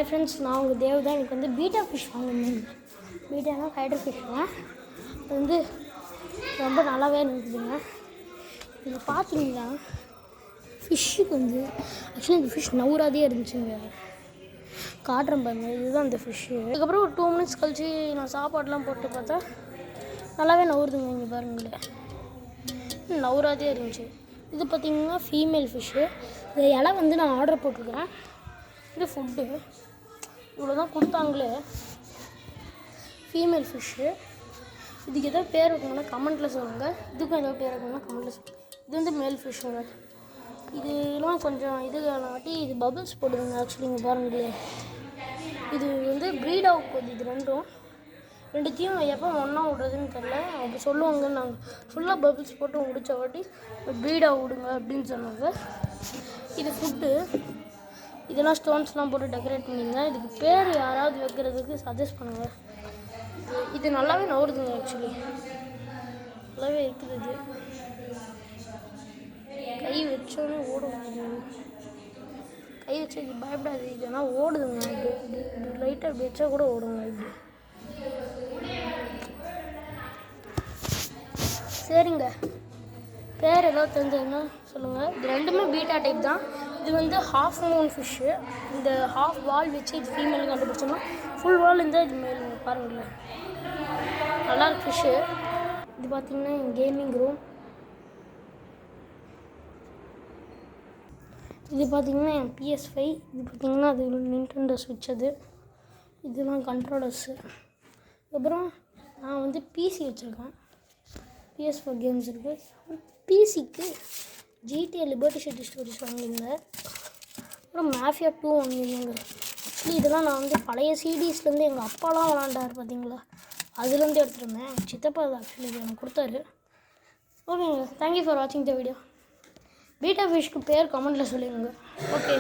Hi friends, நான் உங்கள் தேவ் தான். எனக்கு வந்து பீட்டா ஃபிஷ் வாங்கணும். பீட்டானா ஃபைட்டர் ஃபிஷ் தான். அது வந்து ரொம்ப நல்லாவே இருக்குதுங்க. இதில் பார்த்தீங்கன்னா ஃபிஷ்ஷுக்கு வந்து ஆக்சுவலி இந்த ஃபிஷ் நவுறாதே இருந்துச்சுங்க. காட்டுறேன் பாருங்க, இதுதான் இந்த ஃபிஷ்ஷு. அதுக்கப்புறம் ஒரு 2 minutes கழிச்சு நான் சாப்பாடெலாம் போட்டு பார்த்தா நல்லாவே நவுறுதுங்க. இங்கே பாருங்களேன், நவுறாதே இருந்துச்சு. இது பார்த்திங்கன்னா ஃபீமேல் ஃபிஷ்ஷு. இந்த இலை வந்து நான் ஆர்டர் போட்டிருக்கிறேன். இது ஃபுட்டு இவ்வளோ தான் கொடுத்தாங்களே. Female fish. இதுக்கு எதாவது பேர் வைக்கணும்னா கமெண்ட்டில் சொல்லுங்கள். இதுக்கும் எதாவது பேர் வைக்கணும்னா கமெண்ட்டில் சொல்லுங்கள். இது வந்து மேல் ஃபிஷ்ஷுங்க. இதெல்லாம் கொஞ்சம் இதுக்காட்டி இது பபிள்ஸ் போடுதுங்க. ஆக்சுவலி இங்கே பாருங்களே, இது வந்து ப்ரீட் ஆக போகுது. இது ரெண்டுத்தையும் எப்போ ஒன்றா விடுறதுன்னு தெரில. அப்படி சொல்லுவாங்க. நாங்கள் ஃபுல்லாக பபிள்ஸ் போட்டு முடித்த வாட்டி ப்ரீடாக விடுங்க அப்படின்னு சொன்னாங்க. இது ஃபுட்டு. இதெல்லாம் ஸ்டோன்ஸ்லாம் போட்டு டெக்கரேட் பண்ணிங்க. இதுக்கு பேர் யாராவது வைக்கிறதுக்கு சஜஸ்ட் பண்ணுங்கள். இது நல்லாவே நவுறுதுங்க. ஆக்சுவலி நல்லாவே இருக்குது. இது கை வச்சோன்னே ஓடும். கை வச்சு இது பயப்படாது. இதுனா ஓடுதுங்க. இப்படி லைட்டாக இப்படி வச்சா கூட ஓடுங்க. இப்படி சரிங்க. பேர் ஏதாவது தெரிஞ்சதுன்னா சொல்லுங்கள். இது ரெண்டுமே பீட்டா டைப் தான். இது வந்து ஹாஃப் மூன் ஃபிஷ்ஷு. இந்த ஹாஃப் வால் வச்சு இது ஃபீமேல் கண்டுபிடிச்சோம்னா ஃபுல் வால் இருந்தால் இது மேலுங்க. பாருங்களேன், நல்லாயிருக்கு ஃபிஷ்ஷு. இது பார்த்திங்கன்னா என் கேமிங் ரூம். இது பார்த்திங்கன்னா என் PS5. இது பார்த்திங்கன்னா அது நிண்டெண்டோ ஸ்விட்ச். அது இதெல்லாம் கண்ட்ரோலர்ஸு. அப்புறம் நான் வந்து PC வச்சுருக்கேன். PS4 கேம்ஸ் இருக்குது. PCக்கு GTA லிபர்ட்டி சிட்டி ஸ்டோரிஸ் வாங்கியிருந்தேன். அப்புறம் மாஃபியா 2 வாங்கியிருந்தாங்க. ஆக்சுவலி இதெல்லாம் நான் வந்து பழைய CDஸ்லேருந்து எங்கள் அப்பாலாம் விளாண்டார் பார்த்தீங்களா, அதுலேருந்து எடுத்துருந்தேன். சித்தப்பா அது ஆக்சுவலி இது எனக்கு கொடுத்தாரு. ஓகேங்க, தேங்க்யூ ஃபார் வாட்சிங் த வீடியோ. பீட்டா ஃபிஷ்க்கு பேர் கமெண்ட்டில் சொல்லிடுங்க. ஓகே.